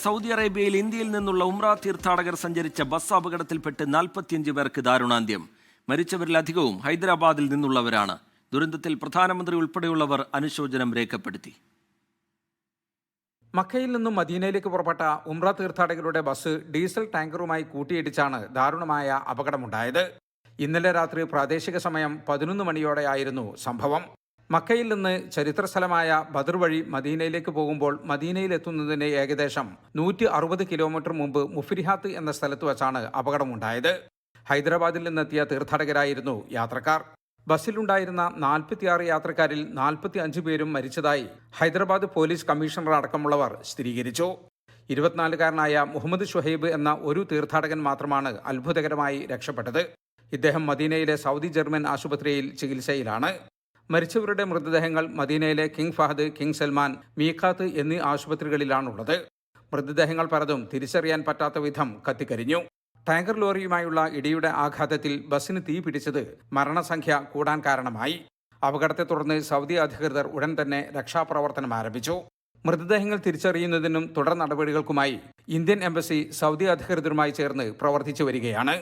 Saudi അറേബ്യയിൽ ഇന്ത്യയിൽ നിന്നുള്ള ഉംറ തീർത്ഥാടകർ സഞ്ചരിച്ച ബസ് അപകടത്തിൽപ്പെട്ട് 45 പേർക്ക് ദാരുണാന്ത്യം. മരിച്ചവരിലധികവും ഹൈദരാബാദിൽ നിന്നുള്ളവരാണ്. ദുരന്തത്തിൽ പ്രധാനമന്ത്രി ഉൾപ്പെടെയുള്ളവർ അനുശോചനം രേഖപ്പെടുത്തി. മക്കയിൽ നിന്നും മദീനയിലേക്ക് പുറപ്പെട്ട ഉംറ തീർത്ഥാടകരുടെ ബസ് ഡീസൽ ടാങ്കറുമായി കൂട്ടിയിടിച്ചാണ് ദാരുണമായ അപകടമുണ്ടായത്. ഇന്നലെ രാത്രി പ്രാദേശിക സമയം 11 മണിയോടെയായിരുന്നു സംഭവം. മക്കയിൽ നിന്ന് ചരിത്രസ്ഥലമായ ബദർ വഴി മദീനയിലേക്ക് പോകുമ്പോൾ മദീനയിലെത്തുന്നതിന് ഏകദേശം 160 കിലോമീറ്റർ മുമ്പ് മുഫ്രിഹാത്ത് എന്ന സ്ഥലത്ത് വച്ചാണ് അപകടമുണ്ടായത്. ഹൈദരാബാദിൽ നിന്നെത്തിയ തീർത്ഥാടകരായിരുന്നു യാത്രക്കാർ. ബസ്സിലുണ്ടായിരുന്ന 46 യാത്രക്കാരിൽ 45 പേരും മരിച്ചതായി ഹൈദരാബാദ് പോലീസ് കമ്മീഷണർ അടക്കമുള്ളവർ സ്ഥിരീകരിച്ചു. 24-കാരനായ മുഹമ്മദ് ഷുഹൈബ് എന്ന ഒരു തീർത്ഥാടകൻ മാത്രമാണ് അത്ഭുതകരമായി രക്ഷപ്പെട്ടത്. ഇദ്ദേഹം മദീനയിലെ സൗദി ജർമ്മൻ ആശുപത്രിയിൽ ചികിത്സയിലാണ്. മരിച്ചവരുടെ മൃതദേഹങ്ങൾ മദീനയിലെ കിങ് ഫഹദ്, കിങ് സൽമാൻ, മീഖാത്ത് എന്നീ ആശുപത്രികളിലാണുള്ളത്. മൃതദേഹങ്ങൾ പലതും തിരിച്ചറിയാൻ പറ്റാത്ത വിധം കത്തിക്കരിഞ്ഞു. ടാങ്കർ ലോറിയുമായുള്ള ഇടിയുടെ ആഘാതത്തിൽ ബസ്സിന് തീ പിടിച്ചത് മരണസംഖ്യ കൂടാൻ കാരണമായി. അപകടത്തെ തുടർന്ന് സൗദി അധികൃതർ ഉടൻ തന്നെ രക്ഷാപ്രവർത്തനം ആരംഭിച്ചു. മൃതദേഹങ്ങൾ തിരിച്ചറിയുന്നതിനും തുടർ നടപടികൾക്കുമായി ഇന്ത്യൻ എംബസി സൗദി അധികൃതരുമായി ചേർന്ന് പ്രവർത്തിച്ചു വരികയാണ്.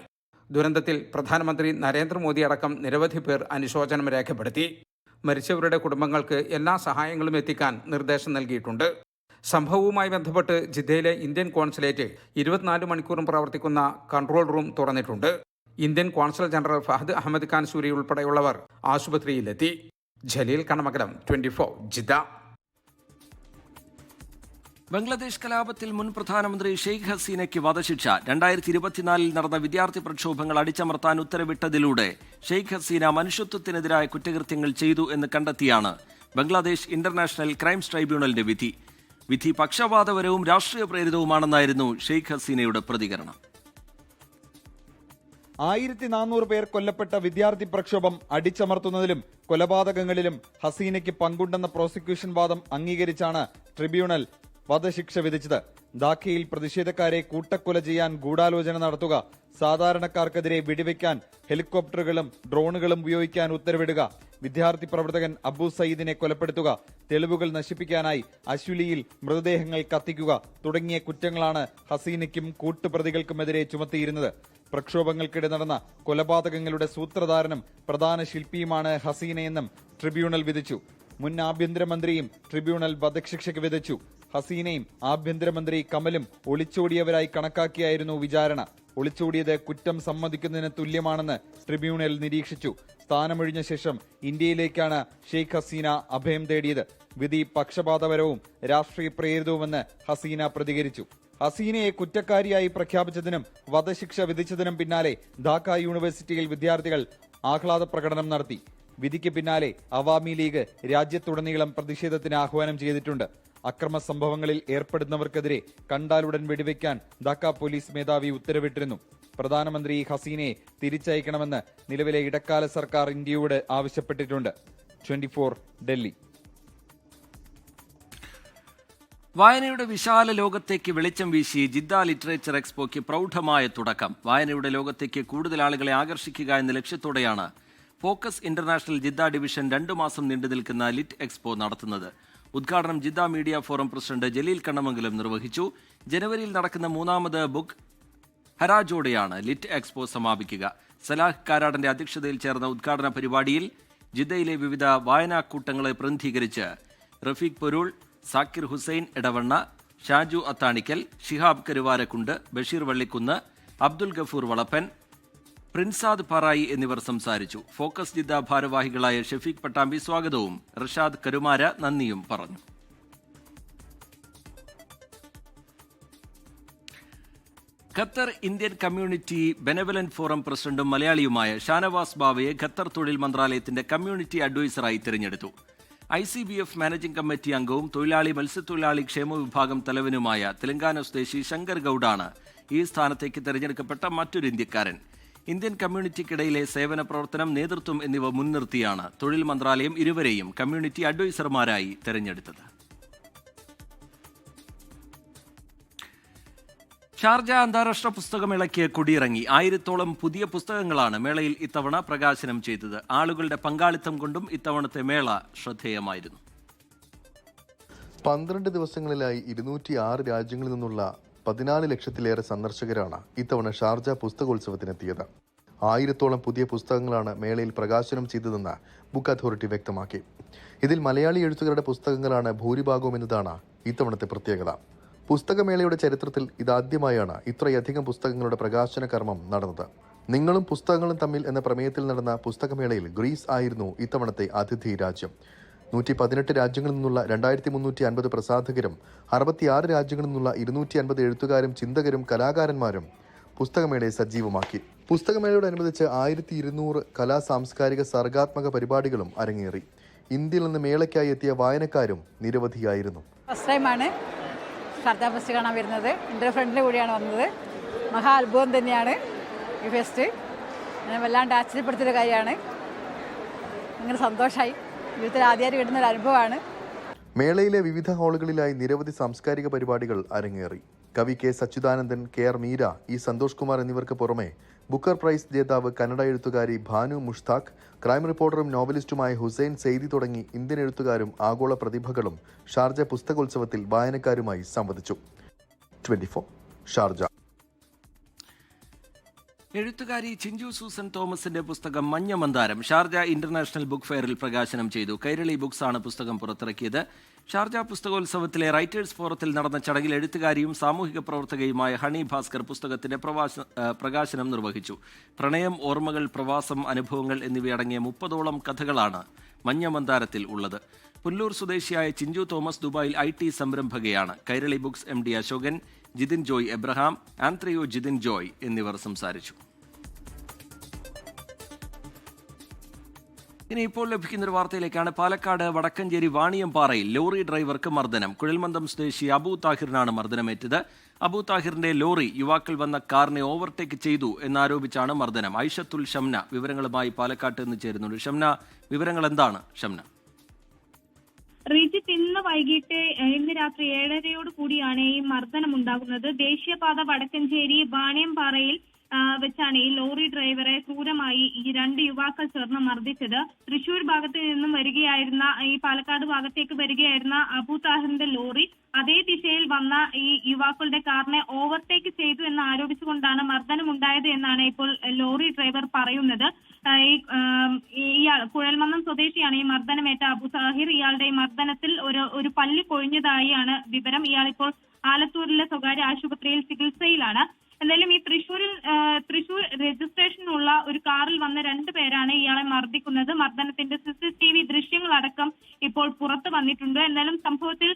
ദുരന്തത്തിൽ പ്രധാനമന്ത്രി നരേന്ദ്രമോദി അടക്കം നിരവധി പേർ അനുശോചനം രേഖപ്പെടുത്തി. മരിച്ചവരുടെ കുടുംബങ്ങൾക്ക് എല്ലാ സഹായങ്ങളും എത്തിക്കാൻ നിർദ്ദേശം നൽകിയിട്ടുണ്ട്. സംഭവവുമായി ബന്ധപ്പെട്ട് ജിദ്ദയിലെ ഇന്ത്യൻ കോൺസുലേറ്റ് 24 മണിക്കൂറും പ്രവർത്തിക്കുന്ന കൺട്രോൾ റൂം തുറന്നിട്ടുണ്ട്. Indian consul general Fahad Ahmed Khan Suri ഉൾപ്പെടെയുള്ളവർ ആശുപത്രിയിലെത്തി. ജലീൽ കണമകലം, 24 ജിദ്ദ. ബംഗ്ലാദേശ് കലാപത്തിൽ മുൻ പ്രധാനമന്ത്രി ഷെയ്ഖ് ഹസീനയ്ക്ക് വധശിക്ഷ. 2024 നടന്ന വിദ്യാർത്ഥി പ്രക്ഷോഭങ്ങൾ അടിച്ചമർത്താൻ ഉത്തരവിട്ടതിലൂടെ ഷെയ്ഖ് ഹസീന മനുഷ്യത്വത്തിനെതിരായ കുറ്റകൃത്യങ്ങൾ ചെയ്തു എന്ന് കണ്ടെത്തിയാണ് ബംഗ്ലാദേശ് ഇന്റർനാഷണൽ ക്രൈംസ് ട്രൈബ്യൂണലിന്റെ വിധി. വിധി പക്ഷപാതപരവും രാഷ്ട്രീയ പ്രേരിതവുമാണെന്നായിരുന്നു ഷെയ്ഖ് ഹസീനയുടെ പ്രതികരണം. 1400 പേർ കൊല്ലപ്പെട്ട വിദ്യാർത്ഥി പ്രക്ഷോഭം അടിച്ചമർത്തുന്നതിലും കൊലപാതകങ്ങളിലും ഹസീനയ്ക്ക് പങ്കുണ്ടെന്ന പ്രോസിക്യൂഷൻ വാദം അംഗീകരിച്ചാണ് ട്രിബ്യൂണൽ വധശിക്ഷ വിധിച്ചത്. ധാക്കയിൽ പ്രതിഷേധക്കാരെ കൂട്ടക്കൊല ചെയ്യാൻ ഗൂഢാലോചന നടത്തുക, സാധാരണക്കാർക്കെതിരെ വെടിവെക്കാൻ ഹെലികോപ്റ്ററുകളും ഡ്രോണുകളും ഉപയോഗിക്കാൻ ഉത്തരവിടുക, വിദ്യാർത്ഥി പ്രവർത്തകൻ അബു സയ്യിദിനെ കൊലപ്പെടുത്തുക, തെളിവുകൾ നശിപ്പിക്കാനായി അശ്വലിയിൽ മൃതദേഹങ്ങൾ കത്തിക്കുക തുടങ്ങിയ കുറ്റങ്ങളാണ് ഹസീനയ്ക്കും കൂട്ടുപ്രതികൾക്കുമെതിരെ ചുമത്തിയിരുന്നത്. പ്രക്ഷോഭങ്ങൾക്കിടെ നടന്ന കൊലപാതകങ്ങളുടെ സൂത്രധാരനും പ്രധാന ശില്പിയുമാണ് ഹസീനയെന്നും ട്രിബ്യൂണൽ വിധിച്ചു. മുൻ ആഭ്യന്തരമന്ത്രിയും ട്രിബ്യൂണൽ വധശിക്ഷയ്ക്ക് വിധിച്ചു. ഹസീനയും ആഭ്യന്തരമന്ത്രി കമലും ഒളിച്ചോടിയവരായി കണക്കാക്കിയായിരുന്നു വിചാരണ. ഒളിച്ചോടിയത് കുറ്റം സമ്മതിക്കുന്നതിന് തുല്യമാണെന്ന് ട്രിബ്യൂണൽ നിരീക്ഷിച്ചു. സ്ഥാനമൊഴിഞ്ഞ ശേഷം ഇന്ത്യയിലേക്കാണ് ഷെയ്ഖ് ഹസീന അഭയം തേടിയത്. വിധി പക്ഷപാതപരവും രാഷ്ട്രീയ പ്രേരിതവുമെന്ന് ഹസീന പ്രതികരിച്ചു. ഹസീനയെ കുറ്റക്കാരിയായി പ്രഖ്യാപിച്ചതിനും വധശിക്ഷ വിധിച്ചതിനും പിന്നാലെ ധാക്ക യൂണിവേഴ്സിറ്റിയിൽ വിദ്യാർത്ഥികൾ ആഹ്ലാദ പ്രകടനം നടത്തി. വിധിക്ക് പിന്നാലെ അവാമി ലീഗ് രാജ്യത്തുടനീളം പ്രതിഷേധത്തിന് ആഹ്വാനം ചെയ്തിട്ടുണ്ട്. അക്രമ സംഭവങ്ങളിൽ ഏർപ്പെടുന്നവർക്കെതിരെ കണ്ടാലുടൻ വെടിവെക്കാൻ ധാക്ക പോലീസ് മേധാവി ഉത്തരവിട്ടിരുന്നു. പ്രധാനമന്ത്രി ഹസീനയെ തിരിച്ചയക്കണമെന്ന് നിലവിലെ ഇടക്കാല സർക്കാർ ഇന്ത്യയോട് ആവശ്യപ്പെട്ടിട്ടുണ്ട്. 24 ഡൽഹി. വായനയുടെ വിശാല ലോകത്തേക്ക് വെളിച്ചം വീശി ജിദ്ദ ലിറ്ററേച്ചർ എക്സ്പോയ്ക്ക് പ്രൗഢമായ തുടക്കം. വായനയുടെ ലോകത്തേക്ക് കൂടുതൽ ആളുകളെ ആകർഷിക്കുക എന്ന ലക്ഷ്യത്തോടെയാണ് ഫോക്കസ് ഇന്റർനാഷണൽ ജിദ്ദ ഡിവിഷൻ 2 മാസം നീണ്ടു നിൽക്കുന്ന ലിറ്റ് എക്സ്പോ നടത്തുന്നത്. ഉദ്ഘാടനം Jeddah media forum president Jaleel Kannamangalam നിർവഹിച്ചു. ജനുവരിയിൽ നടക്കുന്ന 3ാമത് ബുക്ക് ഹരാജോടെയാണ് ലിറ്റ് എക്സ്പോ സമാപിക്കുക. സലാഹ് കാരാടന്റെ അധ്യക്ഷതയിൽ ചേർന്ന ഉദ്ഘാടന പരിപാടിയിൽ ജിദ്ദയിലെ വിവിധ വായനാക്കൂട്ടങ്ങളെ പ്രതിനിധീകരിച്ച് റഫീഖ് പൊരുൾ, സാക്കിർ ഹുസൈൻ എടവണ്ണ, ഷാജു അത്താണിക്കൽ, ഷിഹാബ് കരുവാരക്കുണ്ട്, ബഷീർ വള്ളിക്കുന്ന്, അബ്ദുൽ ഗഫൂർ വളപ്പൻ, പ്രിൻസാദ് പാറായി എന്നിവർ സംസാരിച്ചു. ഫോക്കസ് ജിദ്ദ ഭാരവാഹികളായ ഷഫീഖ് പട്ടാമ്പി സ്വാഗതവും റഷാദ് കരുമാര നന്ദിയും പറഞ്ഞു. Qatar Indian community benevolent forum പ്രസിഡന്റും മലയാളിയുമായ ഷാനവാസ് ബാവയെ ഖത്തർ തൊഴിൽ മന്ത്രാലയത്തിന്റെ കമ്മ്യൂണിറ്റി അഡ്വൈസറായി തിരഞ്ഞെടുത്തു. ICBF മാനേജിംഗ് കമ്മിറ്റി അംഗവും തൊഴിലാളി മത്സ്യത്തൊഴിലാളി ക്ഷേമ വിഭാഗം തലവനുമായ തെലങ്കാന സ്വദേശി ശങ്കർ ഗൌഡാണ് ഈ സ്ഥാനത്തേക്ക് തിരഞ്ഞെടുക്കപ്പെട്ട മറ്റൊരു ഇന്ത്യക്കാരൻ. ഇന്ത്യൻ കമ്മ്യൂണിറ്റിക്കിടയിലെ സേവന പ്രവർത്തനം, നേതൃത്വം എന്നിവ മുൻനിർത്തിയാണ് തൊഴിൽ മന്ത്രാലയം ഇരുവരെയും കമ്മ്യൂണിറ്റി അഡ്വൈസർമാരായി തെരഞ്ഞെടുത്തത്. ഷാർജ അന്താരാഷ്ട്ര പുസ്തകമേളയ്ക്ക് കൊടിയിറങ്ങി. 1000-ഓളം പുതിയ പുസ്തകങ്ങളാണ് മേളയിൽ ഇത്തവണ പ്രകാശനം ചെയ്തത്. ആളുകളുടെ പങ്കാളിത്തം കൊണ്ടും ഇത്തവണത്തെ മേള ശ്രദ്ധേയമായിരുന്നു. 12 ദിവസങ്ങളിലായി 206 രാജ്യങ്ങളിൽ നിന്നുള്ള 14 ലക്ഷത്തിലേറെ സന്ദർശകരാണ് ഇത്തവണ ഷാർജ പുസ്തകോത്സവത്തിനെത്തിയത്. 1000-ഓളം പുതിയ പുസ്തകങ്ങളാണ് മേളയിൽ പ്രകാശനം ചെയ്തതെന്ന് ബുക്ക് അതോറിറ്റി വ്യക്തമാക്കി. ഇതിൽ മലയാളി എഴുത്തുകാരുടെ പുസ്തകങ്ങളാണ് ഭൂരിഭാഗവും എന്നതാണ് ഇത്തവണത്തെ പ്രത്യേകത. പുസ്തകമേളയുടെ ചരിത്രത്തിൽ ഇതാദ്യമായാണ് ഇത്രയധികം പുസ്തകങ്ങളുടെ പ്രകാശന കർമ്മം നടന്നത്. നിങ്ങളും പുസ്തകങ്ങളും തമ്മിൽ എന്ന പ്രമേയത്തിൽ നടന്ന പുസ്തകമേളയിൽ ഗ്രീസ് ആയിരുന്നു ഇത്തവണത്തെ അതിഥി രാജ്യം. 118 രാജ്യങ്ങളിൽ നിന്നുള്ള 2350 പ്രസാധകരും 66 രാജ്യങ്ങളിൽ നിന്നുള്ള 250 എഴുത്തുകാരും ചിന്തകരും കലാകാരന്മാരും പുസ്തകമേളയെ സജീവമാക്കി. പുസ്തകമേളയോടനുബന്ധിച്ച് 1200 കലാ സാംസ്കാരിക സർഗാത്മക പരിപാടികളും അരങ്ങേറി. ഇന്ത്യയിൽ നിന്ന് മേളയ്ക്കായി എത്തിയ വായനക്കാരും നിരവധിയായിരുന്നു. ഫസ്റ്റ് ടൈമാണ് ഷാർജ ഫെസ്റ്റ് കാണാൻ വരുന്നത്. എൻ്റെ ഫ്രണ്ടിൻ്റെ കൂടെയാണ് വന്നത്. മഹാ അത്ഭുതം തന്നെയാണ് ഈ ഫെസ്റ്റ്. എന്നെ വല്ലാണ്ട് ആശ്ചര്യപ്പെടുത്തിയൊരു കാര്യമാണ്. അങ്ങനെ സന്തോഷമായി. ജീവിതത്തിൽ ആദ്യമായിട്ട് കിട്ടുന്ന ഒരു അനുഭവമാണ്. മേളയിലെ വിവിധ ഹാളുകളിലായി നിരവധി സാംസ്കാരിക പരിപാടികൾ അരങ്ങേറി. കവി K Sachidanandan, K R Meera, E Santhosh Kumar എന്നിവർക്ക് പുറമെ ബുക്കർ പ്രൈസ് ജേതാവ് കന്നഡ എഴുത്തുകാരി ഭാനു മുഷ്താഖ്, ക്രൈം റിപ്പോർട്ടറും നോവലിസ്റ്റുമായ ഹുസൈൻ സെയ്ദി തുടങ്ങി ഇന്ത്യൻ എഴുത്തുകാരും ആഗോള പ്രതിഭകളും ഷാർജ പുസ്തകോത്സവത്തിൽ വായനക്കാരുമായി സംവദിച്ചു. 24 ഷാർജ. എഴുത്തുകാരി ചിഞ്ചു സൂസൻ തോമസിന്റെ പുസ്തകം മഞ്ഞമന്താരം ഷാർജ ഇന്റർനാഷണൽ ബുക്ക് ഫെയറിൽ പ്രകാശനം ചെയ്തു. കൈരളി ബുക്സ് ആണ് പുസ്തകം പുറത്തിറക്കിയത്. ഷാർജ പുസ്തകോത്സവത്തിലെ റൈറ്റേഴ്സ് ഫോറത്തിൽ നടന്ന ചടങ്ങിൽ എഴുത്തുകാരിയും സാമൂഹിക പ്രവർത്തകയുമായ ഹണി ഭാസ്കർ പുസ്തകത്തിന്റെ പ്രകാശനം നിർവഹിച്ചു. പ്രണയം, ഓർമ്മകൾ, പ്രവാസം, അനുഭവങ്ങൾ എന്നിവയടങ്ങിയ 30ഓളം കഥകളാണ് മഞ്ഞമന്താരത്തിൽ ഉള്ളത്. പുല്ലൂർ സ്വദേശിയായ ചിഞ്ചു തോമസ് ദുബായിൽ IT സംരംഭകയാണ്. കൈരളി ബുക്സ് MD അശോകൻ, ജിതിൻ ജോയ് എബ്രഹാം, ആന്ത്രിയോ ജിതിൻ ജോയ് എന്നിവർ സംസാരിച്ചു. ഇനി ഇപ്പോൾ ലഭിക്കുന്നൊരു വാർത്തയിലേക്കാണ്. പാലക്കാട് വടക്കഞ്ചേരി വാണിയംപാറയിൽ ലോറി ഡ്രൈവർക്ക് മർദ്ദനം. കുഴൽമന്ദം സ്വദേശി അബു താഹിറിനാണ് മർദ്ദനമേറ്റത്. അബു താഹിറിന്റെ ലോറി യുവാക്കൾ വന്ന കാറിനെ ഓവർടേക്ക് ചെയ്തു എന്നാരോപിച്ചാണ് മർദ്ദനം. ഐഷത്തുൽ ഷംന വിവരങ്ങളുമായി പാലക്കാട്ട് നിന്ന് ചേരുന്നുണ്ട്. ഷംന, വിവരങ്ങൾ എന്താണ് ഷംന? റീജിത്ത്, ഇന്ന് രാത്രി 7:30 കൂടിയാണ് ഈ മർദ്ദനം ഉണ്ടാകുന്നത്. ദേശീയപാത വടക്കഞ്ചേരി വാണിയംപാറയിൽ വെച്ചാണ് ഈ ലോറി ഡ്രൈവറെ ക്രൂരമായി ഈ 2 യുവാക്കൾ ചേർന്ന് മർദ്ദിച്ചത്. തൃശൂർ ഭാഗത്ത് നിന്നും വരികയായിരുന്ന ഈ പാലക്കാട് ഭാഗത്തേക്ക് വരികയായിരുന്ന അബു താഹിറിന്റെ ലോറി അതേ ദിശയിൽ വന്ന ഈ യുവാക്കളുടെ കാറിനെ ഓവർടേക്ക് ചെയ്തു എന്ന് ആരോപിച്ചുകൊണ്ടാണ് മർദ്ദനം ഉണ്ടായത് എന്നാണ് ഇപ്പോൾ ലോറി ഡ്രൈവർ പറയുന്നത്. ഇയാൾ കുഴൽമന്ദം സ്വദേശിയാണ് ഈ മർദ്ദനമേറ്റ അബു താഹിർ. ഇയാളുടെ ഈ മർദ്ദനത്തിൽ ഒരു പല്ല് കൊഴിഞ്ഞതായാണ് വിവരം. ഇയാളിപ്പോൾ ആലത്തൂരിലെ സ്വകാര്യ ആശുപത്രിയിൽ ചികിത്സയിലാണ്. എന്തായാലും ഈ തൃശൂർ രജിസ്ട്രേഷനുള്ള ഒരു കാറിൽ വന്ന 2 പേരാണ് ഇയാളെ മർദ്ദിക്കുന്നത്. മർദ്ദനത്തിന്റെ CCTV ദൃശ്യങ്ങളടക്കം ഇപ്പോൾ പുറത്തു വന്നിട്ടുണ്ട്. എന്തായാലും സംഭവത്തിൽ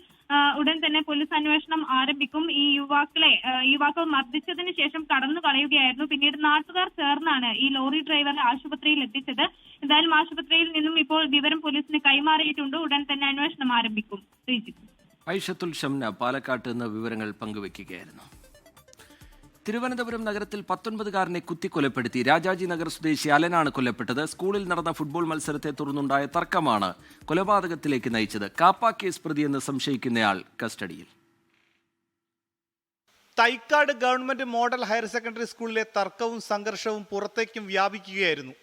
ഉടൻ തന്നെ പോലീസ് അന്വേഷണം ആരംഭിക്കും. ഈ യുവാക്കൾ മർദ്ദിച്ചതിന് ശേഷം കടന്നു കളയുകയായിരുന്നു. പിന്നീട് നാട്ടുകാർ ചേർന്നാണ് ഈ ലോറി ഡ്രൈവറെ ആശുപത്രിയിൽ എത്തിച്ചത്. എന്തായാലും ആശുപത്രിയിൽ നിന്നും ഇപ്പോൾ വിവരം പോലീസിന് കൈമാറിയിട്ടുണ്ട്. ഉടൻ തന്നെ അന്വേഷണം ആരംഭിക്കും. ഐഷത്തുൽ ഷംന പാലക്കാട്ട് നിന്ന് വിവരങ്ങൾ പങ്കുവയ്ക്കുകയായിരുന്നു. തിരുവനന്തപുരം നഗരത്തിൽ 19-കാരനെ കുത്തിക്കൊലപ്പെടുത്തി. രാജാജി നഗർ സ്വദേശി അലനാണ് കൊല്ലപ്പെട്ടത്. സ്കൂളിൽ നടന്ന ഫുട്ബോൾ മത്സരത്തെ തുടർന്നുണ്ടായ തർക്കമാണ് കൊലപാതകത്തിലേക്ക് നയിച്ചത്. കാപ്പ കേസ് പ്രതിയെന്ന് സംശയിക്കുന്നയാൾ കസ്റ്റഡിയിൽ. Thycaud government model higher secondary സ്കൂളിലെ തർക്കവും സംഘർഷവും പുറത്തേക്കും വ്യാപിക്കുകയായിരുന്നു.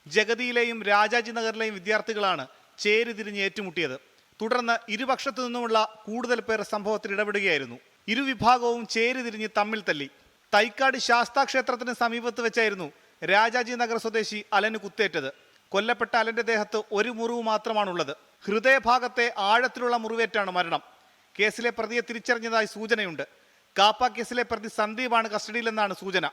ജഗതിയിലെയും രാജാജി നഗറിലെയും വിദ്യാർത്ഥികളാണ് ചേരിതിരിഞ്ഞ് ഏറ്റുമുട്ടിയത്. തുടർന്ന് ഇരുപക്ഷത്തു നിന്നുമുള്ള കൂടുതൽ പേർ സംഭവത്തിൽ ഇടപെടുകയായിരുന്നു. ഇരുവിഭാഗവും ചേരിതിരിഞ്ഞ് തമ്മിൽ തല്ലി. തൈക്കാട് ശാസ്താ ക്ഷേത്രത്തിന് സമീപത്ത് വെച്ചായിരുന്നു രാജാജി നഗർ സ്വദേശി അലന് കുത്തേറ്റത്. കൊല്ലപ്പെട്ട അലന്റെ ദേഹത്ത് ഒരു മുറിവ് മാത്രമാണുള്ളത്. ഹൃദയഭാഗത്തെ ആഴത്തിലുള്ള മുറിവേറ്റാണ് മരണം. കേസിലെ പ്രതിയെ തിരിച്ചറിഞ്ഞതായി സൂചനയുണ്ട്. കാപ്പ കേസിലെ പ്രതി സന്ദീപാണ് കസ്റ്റഡിയിലെന്നാണ് സൂചന.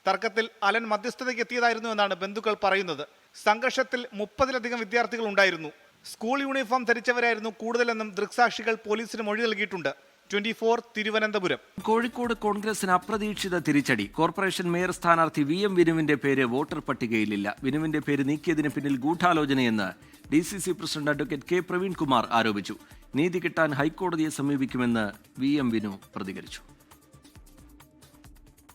തർക്കത്തിൽ അലൻ മധ്യസ്ഥതയ്ക്ക് എത്തിയതായിരുന്നു എന്നാണ് ബന്ധുക്കൾ പറയുന്നത്. സംഘർഷത്തിൽ 30-ലധികം വിദ്യാർത്ഥികൾ ഉണ്ടായിരുന്നു. സ്കൂൾ യൂണിഫോം ധരിച്ചവരായിരുന്നു കൂടുതലെന്നും ദൃക്സാക്ഷികൾ പോലീസിന് മൊഴി നൽകിയിട്ടുണ്ട്. 24 തിരുവനന്തപുരം. കോഴിക്കോട് കോൺഗ്രസിന് അപ്രതീക്ഷിത തിരിച്ചടി. കോർപ്പറേഷൻ മേയർ സ്ഥാനാർത്ഥി VM വിനുവിന്റെ പേര് വോട്ടർ പട്ടികയിലില്ല. വിനുവിന്റെ പേര് നീക്കിയതിന് പിന്നിൽ ഗൂഢാലോചനയെന്ന് DCC president advocate K Praveenkumar ആരോപിച്ചു. നീതി കിട്ടാൻ ഹൈക്കോടതിയെ സമീപിക്കുമെന്ന് VM വിനു പ്രതികരിച്ചു.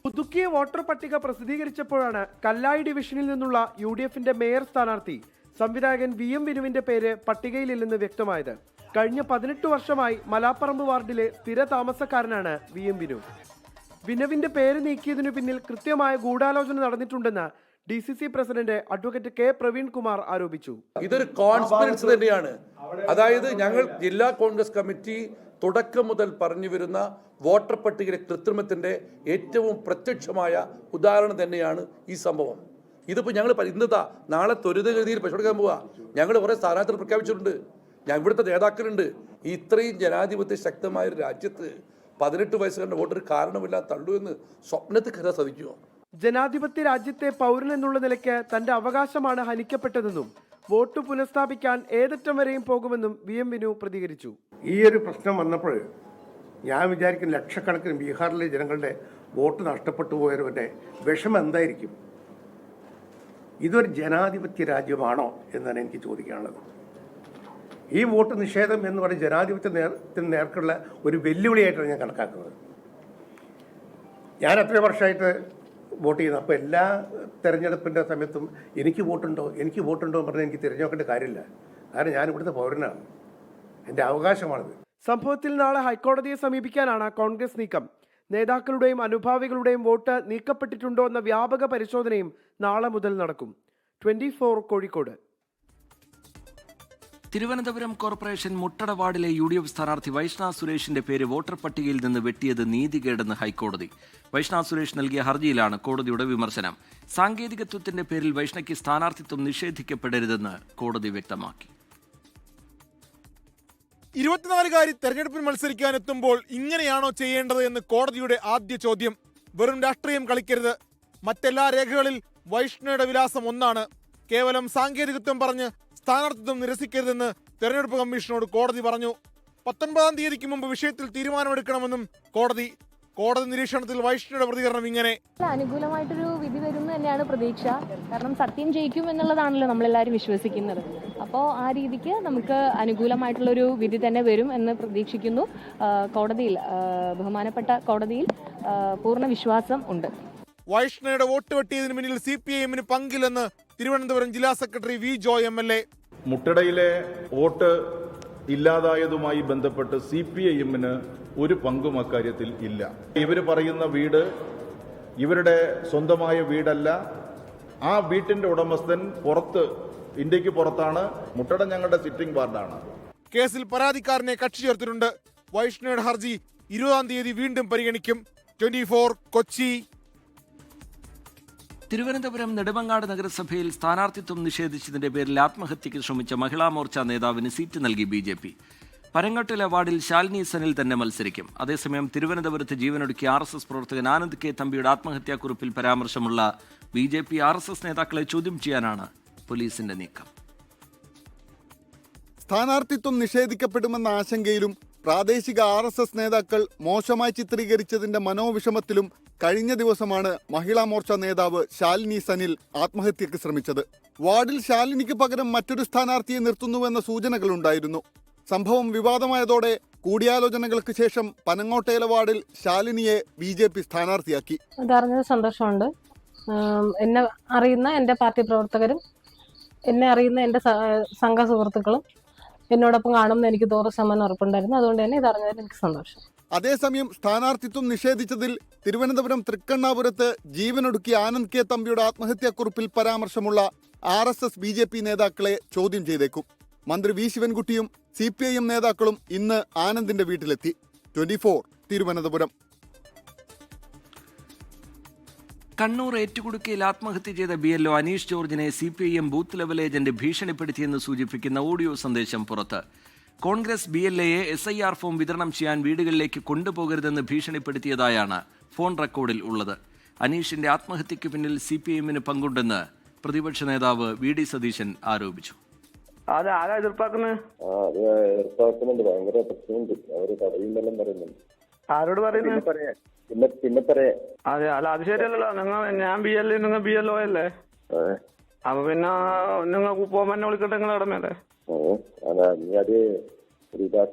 പുതുക്കിയ വോട്ടർ പട്ടിക പ്രസിദ്ധീകരിച്ചപ്പോഴാണ് കല്ലായി ഡിവിഷനിൽ നിന്നുള്ള UDFന്റെ മേയർ സ്ഥാനാർത്ഥി സംവിധായകൻ VM വിനുവിന്റെ പേര് പട്ടികയിലില്ലെന്ന് വ്യക്തമായത്. കഴിഞ്ഞ 18 വർഷമായി മലാപ്പറമ്പ് വാർഡിലെ സ്ഥിര താമസക്കാരനാണ് VM വിനു. വിനുവിന്റെ പേര് നീക്കിയതിനു പിന്നിൽ കൃത്യമായ ഗൂഢാലോചന നടന്നിട്ടുണ്ടെന്ന് DCC president advocate K. Praveen Kumar ആരോപിച്ചു. ഇതൊരു കോൺസ്പിറസി തന്നെയാണ്. അതായത് ഞങ്ങൾ ജില്ലാ കോൺഗ്രസ് കമ്മിറ്റി തുടക്കം മുതൽ പറഞ്ഞു വരുന്ന വോട്ടർ പട്ടികയിലെ കൃത്രിമത്തിന്റെ ഏറ്റവും പ്രത്യക്ഷമായ ഉദാഹരണം തന്നെയാണ് ഈ സംഭവം. ഇതിപ്പോൾ ഞങ്ങൾ ഇന്നതാ നാളെ ത്വരിതഗതിയിൽ പരിശോധിക്കാൻ പോവുക. ഞങ്ങൾ കുറേ സ്ഥാനാർത്ഥികൾ പ്രഖ്യാപിച്ചിട്ടുണ്ട്. ഇവിടുത്തെ നേതാക്കളുണ്ട്. ഇത്രയും ജനാധിപത്യ ശക്തമായ ഒരു രാജ്യത്ത് 18 വയസ്സുകാരുടെ വോട്ടർ കാരണമില്ലാതെ തള്ളൂ എന്ന് സ്വപ്നത്തിൽ കരുതാൻ സാധിക്കുമോ? ജനാധിപത്യ രാജ്യത്തെ പൗരൻ എന്നുള്ള നിലയ്ക്ക് തന്റെ അവകാശമാണ് ഹനിക്കപ്പെട്ടതെന്നും വോട്ട് പുനഃസ്ഥാപിക്കാൻ ഏതറ്റം വരെയും പോകുമെന്നും VM വിനു പ്രതികരിച്ചു. ഈ ഒരു പ്രശ്നം വന്നപ്പോൾ ഞാൻ വിചാരിക്കും ലക്ഷക്കണക്കിന് ബീഹാറിലെ ജനങ്ങളുടെ വോട്ട് നഷ്ടപ്പെട്ടു പോയവരുടെ വിഷമം എന്തായിരിക്കും? ഇതൊരു ജനാധിപത്യ രാജ്യമാണോ എന്നാണ് എനിക്ക് ചോദിക്കാനുള്ളത്. ഈ വോട്ട് നിഷേധം എന്ന് പറയുന്ന ജനാധിപത്യത്തിന് നേർക്കുള്ള ഒരു വെല്ലുവിളിയായിട്ടാണ് ഞാൻ കണക്കാക്കുന്നത്. ഞാൻ എത്ര വർഷമായിട്ട് വോട്ട് ചെയ്യുന്നത്. അപ്പോൾ എല്ലാ തെരഞ്ഞെടുപ്പിൻ്റെ സമയത്തും എനിക്ക് വോട്ടുണ്ടോ എന്ന് പറഞ്ഞാൽ എനിക്ക് തിരഞ്ഞെടുക്കേണ്ട കാര്യമില്ല. കാരണം ഞാൻ ഇവിടുത്തെ പൗരനാണ്. എൻ്റെ അവകാശമാണിത്. സംഭവത്തിൽ നാളെ ഹൈക്കോടതിയെ സമീപിക്കാനാണ് കോൺഗ്രസ് നീക്കം. നേതാക്കളുടെയും അനുഭാവികളുടെയും വോട്ട് നീക്കപ്പെട്ടിട്ടുണ്ടോ എന്ന വ്യാപക പരിശോധനയും നാളെ മുതൽ നടക്കും. 24 കോഴിക്കോട്. തിരുവനന്തപുരം കോർപ്പറേഷൻ മുട്ടട വാർഡിലെ UDF സ്ഥാനാർത്ഥി വൈഷ്ണ സുരേഷിന്റെ പേര് വോട്ടർ പട്ടികയിൽ നിന്ന് വെട്ടിയത് നീതികേടെന്ന് ഹൈക്കോടതി. വൈഷ്ണ സുരേഷ് നൽകിയ ഹർജിയിലാണ് കോടതിയുടെ വിമർശനം. സാങ്കേതികത്വത്തിന്റെ പേരിൽ വൈഷ്ണയ്ക്ക് സ്ഥാനാർത്ഥിത്വം നിഷേധിക്കപ്പെടരുതെന്ന് കോടതി വ്യക്തമാക്കി. 24-കാരി തെരഞ്ഞെടുപ്പിൽ മത്സരിക്കാനെത്തുമ്പോൾ ഇങ്ങനെയാണോ ചെയ്യേണ്ടത് എന്ന് കോടതിയുടെ ആദ്യ ചോദ്യം. വെറും രാഷ്ട്രീയം കളിക്കരുത്. മറ്റെല്ലാ രേഖകളിൽ വൈഷ്ണയുടെ വിലാസം ഒന്നാണ്. കേവലം സാങ്കേതികത്വം പറഞ്ഞ് സ്ഥാനാർത്ഥിത്വം നിരസിക്കരുതെന്ന് തെരഞ്ഞെടുപ്പ് കമ്മീഷനോട് കോടതി പറഞ്ഞു. 19-ാം തീയതിക്ക് മുമ്പ് വിഷയത്തിൽ തീരുമാനമെടുക്കണമെന്നും കോടതി നിരീക്ഷണത്തിൽ വൈഷ്ണയുടെ പ്രതികരണം ഇങ്ങനെ: അനുകൂലമായിട്ടൊരു വിധി വരും തന്നെയാണ് പ്രതീക്ഷ. കാരണം സത്യം ജയിക്കും എന്നുള്ളതാണല്ലോ നമ്മളെല്ലാവരും വിശ്വസിക്കുന്നത്. അപ്പോൾ ആ രീതിക്ക് നമുക്ക് അനുകൂലമായിട്ടുള്ളൊരു വിധി തന്നെ വരും എന്ന് പ്രതീക്ഷിക്കുന്നു. കോടതിയിൽ ബഹുമാനപ്പെട്ട കോടതിയിൽ പൂർണ്ണ വിശ്വാസം ഉണ്ട്. വൈഷ്ണയുടെ വോട്ട് വെട്ടിയതിന് പിന്നിൽ CPIM-ന് പങ്കില്ലെന്ന് തിരുവനന്തപുരം ജില്ലാ സെക്രട്ടറി V. ജോയ് MLA. മുട്ടടയിലെ വോട്ട് ഇല്ലാതായതുമായി ബന്ധപ്പെട്ട് CPIM-ന് ഒരു പങ്കും അക്കാര്യത്തിൽ ഇല്ല. ഇവർ പറയുന്ന വീട് ഇവരുടെ സ്വന്തമായ വീടല്ല. ആ വീട്ടിന്റെ ഉടമസ്ഥൻ ഇന്ത്യക്ക് പുറത്താണ്. മുട്ടട ഞങ്ങളുടെ സിറ്റിംഗ് വാർഡാണ്. കേസിൽ പരാതിക്കാരനെ കക്ഷി ചേർത്തിട്ടുണ്ട്. വൈഷ്ണയുടെ ഹർജി 20-ാം തീയതി വീണ്ടും പരിഗണിക്കും. 24 കൊച്ചി. തിരുവനന്തപുരം നെടുമങ്ങാട് നഗരസഭയിൽ സ്ഥാനാർത്ഥിത്വം നിഷേധിച്ചതിന്റെ പേരിൽ ആത്മഹത്യയ്ക്ക് ശ്രമിച്ച മഹിളാ മോർച്ച നേതാവിന് സീറ്റ് നൽകി BJP. പരങ്ങോട്ടിലെ വാർഡിൽ ശാലിനി സനിൽ തന്നെ മത്സരിക്കും. അതേസമയം തിരുവനന്തപുരത്ത് ജീവനൊടുക്കിയ RSS പ്രവർത്തകൻ ആനന്ദ് K. തമ്പിയുടെ ആത്മഹത്യാക്കുറിപ്പിൽ പരാമർശമുള്ള BJP RSS നേതാക്കളെ ചോദ്യം ചെയ്യാനാണ് പോലീസിന്റെ നീക്കം. സ്ഥാനാർത്ഥിത്വം നിഷേധിക്കപ്പെടുമെന്ന ആശങ്കയിലും പ്രാദേശിക RSS നേതാക്കൾ മോശമായി ചിത്രീകരിച്ചതിന്റെ മനോവിഷമത്തിലും കഴിഞ്ഞ ദിവസമാണ് മഹിളാ മോർച്ച നേതാവ് ശാലിനി സനിൽ ആത്മഹത്യക്ക് ശ്രമിച്ചത്. വാർഡിൽ ശാലിനിക്ക് പകരം മറ്റൊരു സ്ഥാനാർത്ഥിയെ നിർത്തുന്നുവെന്ന സൂചനകളുണ്ടായിരുന്നു. സംഭവം വിവാദമായതോടെ കൂടിയാലോചനകൾക്ക് ശേഷം പനങ്ങോട്ടേല വാർഡിൽ ശാലിനിയെ BJP സ്ഥാനാർത്ഥിയാക്കി. അതറിഞ്ഞത് സന്തോഷമുണ്ട്. എന്നെ അറിയുന്ന എൻ്റെ പാർട്ടി പ്രവർത്തകരും എന്നെ അറിയുന്ന എൻ്റെ സംഘ സുഹൃത്തുക്കളും എന്നോടൊപ്പം കാണുമെന്ന് എനിക്ക് 100% ഉറപ്പുണ്ടായിരുന്നു. അതുകൊണ്ട് തന്നെ ഇതറിഞ്ഞതിൽ എനിക്ക് സന്തോഷം. അതേസമയം സ്ഥാനാർത്ഥിത്വം നിഷേധിച്ചതിൽ തിരുവനന്തപുരം തൃക്കണ്ണാപുരത്ത് ജീവനൊടുക്കിയ ആനന്ദ് K. തമ്പിയുടെ ആത്മഹത്യാക്കുറിപ്പിൽ പരാമർശമുള്ള RSS BJP നേതാക്കളെ ചോദ്യം ചെയ്തേക്കും. മന്ത്രി V. ശിവൻകുട്ടിയും CPIM നേതാക്കളും ഇന്ന് ആനന്ദിന്റെ വീട്ടിലെത്തി. 24 തിരുവനന്തപുരം. കണ്ണൂർ ഏറ്റുകുടുക്കയിൽ ആത്മഹത്യ ചെയ്ത BLO അനീഷ് ജോർജിനെ CPIM ബൂത്ത് ലെവൽ ഏജന്റ് ഭീഷണിപ്പെടുത്തിയെന്ന് സൂചിപ്പിക്കുന്ന ഓഡിയോ സന്ദേശം പുറത്ത്. കോൺഗ്രസ് BLAയെ SIR ഫോം വിതരണം ചെയ്യാൻ വീടുകളിലേക്ക് കൊണ്ടുപോകരുതെന്ന് ഭീഷണിപ്പെടുത്തിയതായാണ് ഫോൺ റെക്കോർഡിൽ ഉള്ളത്. അനീഷിന്റെ ആത്മഹത്യയ്ക്ക് പിന്നിൽ CPIM-ന് പങ്കുണ്ടെന്ന് പ്രതിപക്ഷ നേതാവ് VD സതീശൻ ആരോപിച്ചു. ആരോട് പറയുന്നത്? പിന്നെ പറയാ. അതെ, അല്ല അത് ശരിയല്ലല്ലോ. ഞാൻ BLA, നിങ്ങൾ BLO അല്ലേ? അപ്പൊ പിന്നെ നിങ്ങൾക്ക് പോകുമ്പോ എന്നെ വിളിക്കട്ടെ, നിങ്ങൾ ഇടമല്ലേ?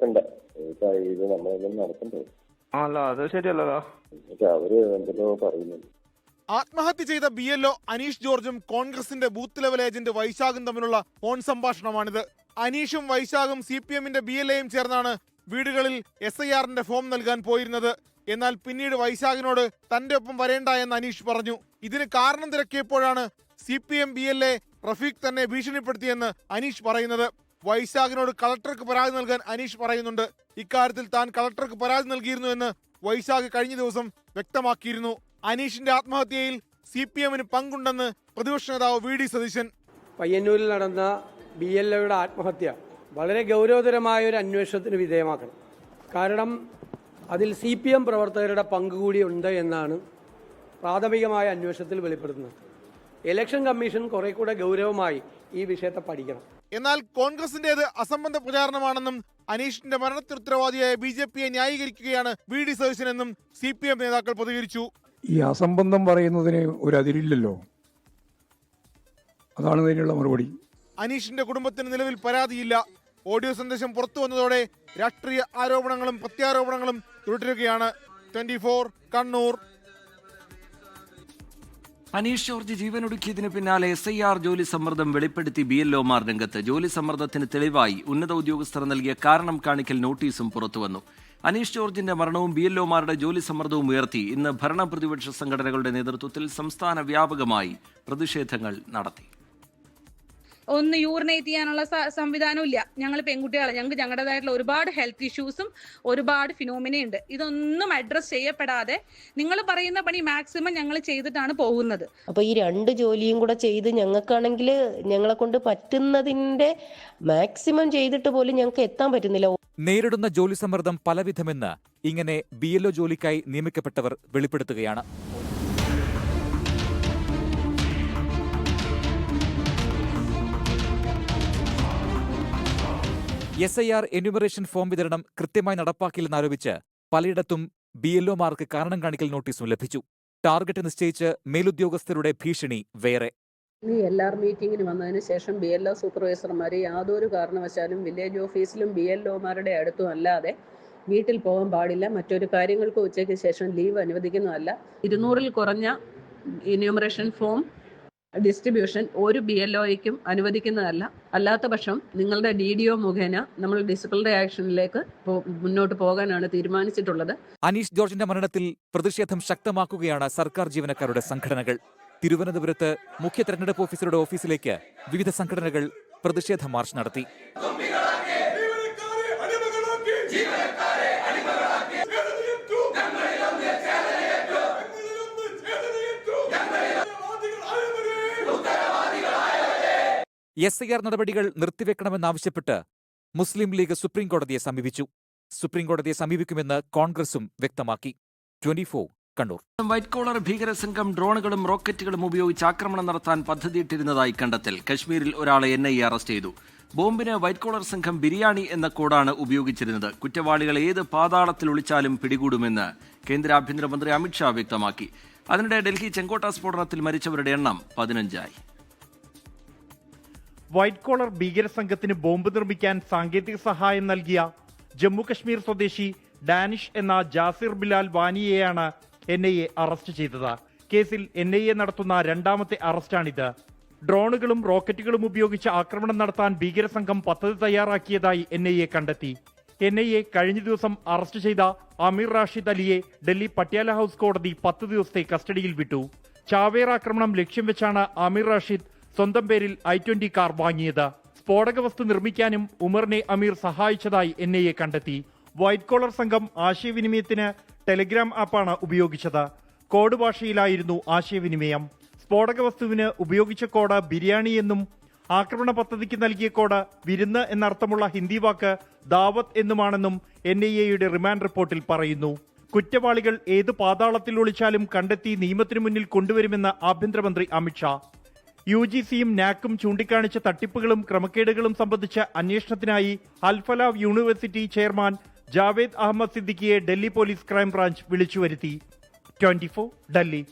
അല്ല അത് ശരിയല്ലോ. ആത്മഹത്യ ചെയ്ത BLO അനീഷ് ജോർജും കോൺഗ്രസിന്റെ ബൂത്ത് ലെവൽ ഏജന്റ് വൈശാഖും തമ്മിലുള്ള ഫോൺ സംഭാഷണമാണിത്. അനീഷും വൈശാഖും CPM-ന്റെ BLAയും ചേർന്നാണ് വീടുകളിൽ SIR-ന്റെ ഫോം നൽകാൻ പോയിരുന്നത്. എന്നാൽ പിന്നീട് വൈശാഖിനോട് തന്റെ ഒപ്പം വരേണ്ട എന്ന് അനീഷ് പറഞ്ഞു. ഇതിന് കാരണം തിരക്കിയപ്പോഴാണ് CPM BLA റഫീഖ് തന്നെ ഭീഷണിപ്പെടുത്തിയെന്ന് അനീഷ് പറയുന്നത്. വൈശാഖിനോട് കളക്ടർക്ക് പരാതി നൽകാൻ അനീഷ് പറയുന്നുണ്ട്. ഇക്കാര്യത്തിൽ താൻ കളക്ടർക്ക് പരാതി നൽകിയിരുന്നു എന്ന് വൈശാഖ് കഴിഞ്ഞ ദിവസം വ്യക്തമാക്കിയിരുന്നു. അനീഷിന്റെ ആത്മഹത്യയിൽ CPM-ന് പങ്കുണ്ടെന്ന് പ്രതിപക്ഷ നേതാവ് VD സതീശൻ. പയ്യന്നൂരിൽ നടന്ന BLOയുടെ ആത്മഹത്യ വളരെ ഗൗരവതരമായ ഒരു അന്വേഷണത്തിന് വിധേയമാക്കണം. കാരണം അതിൽ CPM പ്രവർത്തകരുടെ പങ്ക് കൂടി ഉണ്ട് എന്നാണ് പ്രാഥമികമായ അന്വേഷണത്തിൽ വെളിപ്പെടുത്തുന്നത്. ഇലക്ഷൻ കമ്മീഷൻ കുറെ കൂടെ ഗൗരവമായി ഈ വിഷയത്തെ പഠിക്കണം. എന്നാൽ കോൺഗ്രസിന്റേത് അസംബന്ധ പ്രചാരണമാണെന്നും അനീഷിന്റെ മരണത്തിന് ഉത്തരവാദിയായ BJP-യെ ന്യായീകരിക്കുകയാണ് VD സതീശനെന്നും CPM നേതാക്കൾ പ്രതികരിച്ചു. ഈ അസംബന്ധം പറയുന്നതിന് ഒരു അതിരില്ലല്ലോ, അതാണ് ഇതിനുള്ള മറുപടി. അനീഷിന്റെ കുടുംബത്തിന് നിലവിൽ പരാതിയില്ല. ഓഡിയോ സന്ദേശം പുറത്തു വന്നതോടെ രാഷ്ട്രീയ ആരോപണങ്ങളും പ്രത്യാരോപണങ്ങളും തുടരുകയാണ്. 24 കണ്ണൂർ. അനീഷ് ജോർജ് ജീവനൊടുക്കിയതിന് പിന്നാലെ SIR ജോലി സമ്മർദ്ദം വെളിപ്പെടുത്തി BLOമാർ രംഗത്ത്. ജോലി സമ്മർദ്ദത്തിന് തെളിവായി ഉന്നത ഉദ്യോഗസ്ഥർ നൽകിയ കാരണം കാണിക്കൽ നോട്ടീസും പുറത്തുവന്നു. അനീഷ് ജോർജിന്റെ മരണവും BLOമാരുടെ ജോലി സമ്മർദ്ദവും ഉയർത്തി ഇന്ന് ഭരണ പ്രതിപക്ഷ സംഘടനകളുടെ നേതൃത്വത്തിൽ സംസ്ഥാന വ്യാപകമായി പ്രതിഷേധങ്ങൾ നടത്തി. ഒന്ന് യൂറിനേറ്റ് ചെയ്യാനുള്ള സംവിധാനം ഇല്ല. ഞങ്ങൾ പെൺകുട്ടികളാണ്, ഞങ്ങൾക്ക് ഞങ്ങളുടേതായിട്ടുള്ള ഒരുപാട് ഹെൽത്ത് ഇഷ്യൂസും ഒരുപാട് ഫിനോമിനയുണ്ട്. ഇതൊന്നും അഡ്രസ് ചെയ്യപ്പെടാതെ നിങ്ങൾ പറയുന്ന പണി മാക്സിമം ഞങ്ങൾ ചെയ്തിട്ടാണ് പോകുന്നത്. അപ്പോൾ ഈ 2 ജോലിയും കൂടെ ചെയ്ത് ഞങ്ങൾക്കാണെങ്കിൽ ഞങ്ങളെ കൊണ്ട് പറ്റുന്നതിന്റെ മാക്സിമം ചെയ്തിട്ട് പോലും ഞങ്ങൾക്ക് എത്താൻ പറ്റുന്നില്ല. നേരിടുന്ന ജോലി സമ്മർദ്ദം പലവിധമെന്ന് ഇങ്ങനെ BLO ജോലിക്കായി നിയമിക്കപ്പെട്ടവർ വെളിപ്പെടുത്തുകയാണ്. SIR എന്യൂമറേഷൻ ഫോം വിതരണം കൃത്യമായി നടപ്പാക്കില്ലെന്നാരോപിച്ച് പലയിടത്തും BLOമാർക്ക് കാരണം കാണിക്കൽ നോട്ടീസും ലഭിച്ചു. ടാർഗറ്റ് നിശ്ചയിച്ച് മേലുദ്യോഗസ്ഥരുടെ ഭീഷണി വേറെ. LR മീറ്റിംഗിന് വന്നതിന് ശേഷം BLO സൂപ്പർവൈസർമാർ യാതൊരു കാരണവശാലും വില്ലേജ് ഓഫീസിലും BLOമാരുടെ അടുത്തും അല്ലാതെ വീട്ടിൽ പോകാൻ പാടില്ല. മറ്റൊരു കാര്യങ്ങൾക്ക് ഉച്ചയ്ക്ക് ശേഷം ലീവ് അനുവദിക്കുന്നതല്ല. 200-ൽ കുറഞ്ഞ എന്യൂമറേഷൻ ഫോം ഡിസ്ട്രിബ്യൂഷൻ ഒരു BLOയ്ക്കും അനുവദിക്കുന്നതല്ല. അല്ലാത്ത പക്ഷം നിങ്ങളുടെ DDO മുഖേന നമ്മൾ ഡിസിപ്ലിനറി ആക്ഷനിലേക്ക് മുന്നോട്ട് പോകാനാണ് തീരുമാനിച്ചിട്ടുള്ളത്. അനീഷ് ജോർജിന്റെ മരണത്തിൽ പ്രതിഷേധം ശക്തമാക്കുകയാണ് സർക്കാർ ജീവനക്കാരുടെ സംഘടനകൾ. തിരുവനന്തപുരത്ത് മുഖ്യ തെരഞ്ഞെടുപ്പ് ഓഫീസറുടെ ഓഫീസിലേക്ക് വിവിധ സംഘടനകൾ പ്രതിഷേധ മാർച്ച് നടത്തി. SIR നടപടികൾ നിർത്തിവെക്കണമെന്നാവശ്യപ്പെട്ട് മുസ്ലിം ലീഗ് സുപ്രീംകോടതിയെ സമീപിച്ചു. സുപ്രീംകോടതിയെ സമീപിക്കുമെന്ന് കോൺഗ്രസും വ്യക്തമാക്കി. 24 കണ്ണൂർ. വൈറ്റ് കോളർ ഭീകരസംഘം ഡ്രോണുകളും റോക്കറ്റുകളും ഉപയോഗിച്ച് ആക്രമണം നടത്താൻ പദ്ധതിയിട്ടിരുന്നതായി കണ്ടെത്തൽ. കശ്മീരിൽ ഒരാളെ NIA അറസ്റ്റ് ചെയ്തു. ബോംബിന് വൈറ്റ് കോളർ സംഘം ബിരിയാണി എന്ന കോഡാണ് ഉപയോഗിച്ചിരുന്നത്. കുറ്റവാളികളെ ഏത് പാതാളത്തിൽ ഒളിച്ചാലും പിടികൂടുമെന്ന് കേന്ദ്ര ആഭ്യന്തരമന്ത്രി അമിത്ഷാ വ്യക്തമാക്കി. അതിനിടെ ഡൽഹി ചെങ്കോട്ട സ്ഫോടനത്തിൽ മരിച്ചവരുടെ എണ്ണം 15ആയി. വൈറ്റ് കോളർ ഭീകര സംഘത്തിന് ബോംബ് നിർമ്മിക്കാൻ സാങ്കേതിക സഹായം നൽകിയ ജമ്മു കശ്മീർ സ്വദേശി ഡാനിഷ് എന്ന ജാസിർ ബിലാൽ വാനിയെയാണ് NIA അറസ്റ്റ് ചെയ്തത്. കേസിൽ NIA നടത്തുന്ന 2ാമത്തെ അറസ്റ്റാണിത്. ഡ്രോണുകളും റോക്കറ്റുകളും ഉപയോഗിച്ച് ആക്രമണം നടത്താൻ ഭീകരസംഘം പദ്ധതി തയ്യാറാക്കിയതായി NIA കണ്ടെത്തി. NIA കഴിഞ്ഞ ദിവസം അറസ്റ്റ് ചെയ്ത അമീർ റാഷിദ് അലിയെ ഡൽഹി പട്യാല ഹൌസ് കോടതി 10 ദിവസത്തെ കസ്റ്റഡിയിൽ വിട്ടു. ചാവേർ ആക്രമണം ലക്ഷ്യം വെച്ചാണ് അമീർ റാഷിദ് സ്വന്തം പേരിൽ I-20 കാർ വാങ്ങിയത്. സ്ഫോടക വസ്തു നിർമ്മിക്കാനും ഉമറിനെ അമീർ സഹായിച്ചതായി NIA കണ്ടെത്തി. വൈറ്റ് കോളർ സംഘം ആശയവിനിമയത്തിന് ടെലിഗ്രാം ആപ്പാണ് ഉപയോഗിച്ചത്. കോഡ് ഭാഷയിലായിരുന്നു ആശയവിനിമയം. സ്ഫോടക വസ്തുവിന് ഉപയോഗിച്ച കോഡ് ബിരിയാണി എന്നും ആക്രമണ പദ്ധതിക്ക് നൽകിയ കോഡ് വിരുന്ന് എന്നർത്ഥമുള്ള ഹിന്ദി വാക്ക് ദാവത്ത് എന്നുമാണെന്നും NIA-യുടെ റിമാൻഡ് റിപ്പോർട്ടിൽ പറയുന്നു. കുറ്റവാളികൾ ഏത് പാതാളത്തിൽ ഒളിച്ചാലും കണ്ടെത്തി നിയമത്തിനു മുന്നിൽ കൊണ്ടുവരുമെന്ന് ആഭ്യന്തരമന്ത്രി അമിത്ഷാ. UGCയും NAC-ഉം ചൂണ്ടിക്കാണിച്ച തട്ടിപ്പുകളും ക്രമക്കേടുകളും സംബന്ധിച്ച അന്വേഷണത്തിനായി അൽഫലാവ് യൂണിവേഴ്സിറ്റി ചെയർമാൻ ജാവേദ് അഹമ്മദ് സിദ്ദിഖിയെ ഡൽഹി പോലീസ് ക്രൈംബ്രാഞ്ച് വിളിച്ചുവരുത്തി. 24 ഡൽഹി.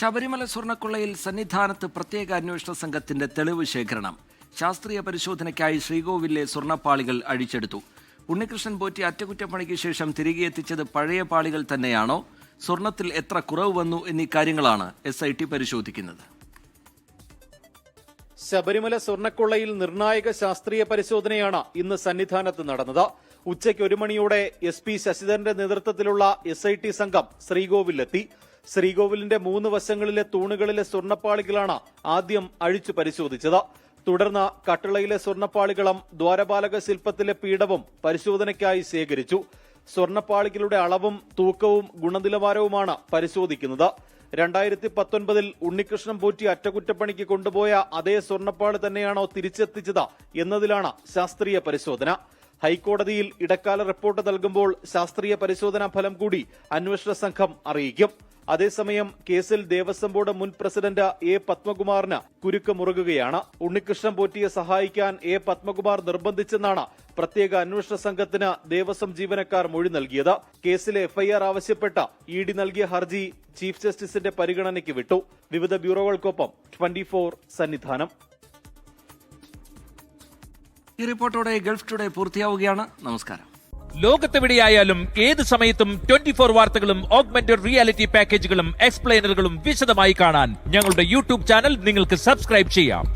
ശബരിമല സ്വർണ്ണക്കൊള്ളയിൽ സന്നിധാനത്ത് പ്രത്യേക അന്വേഷണ സംഘത്തിന്റെ തെളിവ് ശേഖരണം. ശാസ്ത്രീയ പരിശോധനയ്ക്കായി ശ്രീകോവിലെ സ്വർണ്ണപ്പാളികൾ അഴിച്ചെടുത്തു. ഉണ്ണികൃഷ്ണൻ പോറ്റി അറ്റകുറ്റപ്പണിക്ക് ശേഷം തിരികെ എത്തിച്ചത് പഴയ പാളികൾ തന്നെയാണോ? സ്വർണത്തിൽ എത്ര കുറവ് വന്നു എന്നീ കാര്യങ്ങളാണ് SIT പരിശോധിക്കുന്നത്. ശബരിമല സ്വർണ്ണക്കൊള്ളയിൽ നിർണായക ശാസ്ത്രീയ പരിശോധനയാണ് ഇന്ന് സന്നിധാനത്ത് നടന്നത്. ഉച്ചയ്ക്ക് 1 മണിയോടെ SP ശശിധരന്റെ നേതൃത്വത്തിലുള്ള SIT സംഘം ശ്രീകോവിലെത്തി. ശ്രീകോവിലിന്റെ 3 വശങ്ങളിലെ തൂണുകളിലെ സ്വർണ്ണപ്പാളികളാണ് ആദ്യം അഴിച്ചു പരിശോധിച്ചത്. തുടർന്ന് കട്ടിളയിലെ സ്വർണ്ണപ്പാളികളും ദ്വാരപാലക ശില്പത്തിലെ പീഠവും പരിശോധനയ്ക്കായി ശേഖരിച്ചു. സ്വർണ്ണപ്പാളികളുടെ അളവും തൂക്കവും ഗുണനിലവാരവുമാണ് പരിശോധിക്കുന്നത്. 2019 ഉണ്ണികൃഷ്ണൻ പോറ്റി അറ്റകുറ്റപ്പണിക്ക് കൊണ്ടുപോയ അതേ സ്വർണ്ണപ്പാളി തന്നെയാണോ തിരിച്ചെത്തിച്ചത് എന്നതിലാണ് ശാസ്ത്രീയ പരിശോധന. ഹൈക്കോടതിയിൽ ഇടക്കാല റിപ്പോർട്ട് നൽകുമ്പോൾ ശാസ്ത്രീയ പരിശോധനാ ഫലം കൂടി അന്വേഷണ സംഘം അറിയിക്കും. അതേസമയം കേസിൽ ദേവസ്വം ബോർഡ് മുൻ പ്രസിഡന്റ് A. പത്മകുമാറിന് കുരുക്ക് മുറുകുകയാണ്. ഉണ്ണികൃഷ്ണൻ പോറ്റിയെ സഹായിക്കാൻ A. പത്മകുമാർ നിർബന്ധിച്ചെന്നാണ് പ്രത്യേക അന്വേഷണ സംഘത്തിന് ദേവസ്വം ജീവനക്കാർ മൊഴി നൽകിയത്. കേസിലെ FIR ആവശ്യപ്പെട്ട ED നൽകിയ ഹർജി ചീഫ് ജസ്റ്റിസിന്റെ പരിഗണനയ്ക്ക് വിട്ടു. വിവിധ ബ്യൂറോകൾക്കൊപ്പം 24 സന്നിധാനം. ഈ റിപ്പോർട്ടോടെ ഗൾഫ് ടുഡേ പൂർത്തിയാവുകയാണ്. നമസ്കാരം. ലോകത്തെവിടെയായാലും ഏത് സമയത്തും 24 വാർത്തകളും ഓഗ്മെന്റഡ് റിയാലിറ്റി പാക്കേജുകളും എക്സ്പ്ലെയിനറുകളും വിശദമായി കാണാൻ ഞങ്ങളുടെ യൂട്യൂബ് ചാനൽ നിങ്ങൾക്ക് സബ്സ്ക്രൈബ് ചെയ്യാം.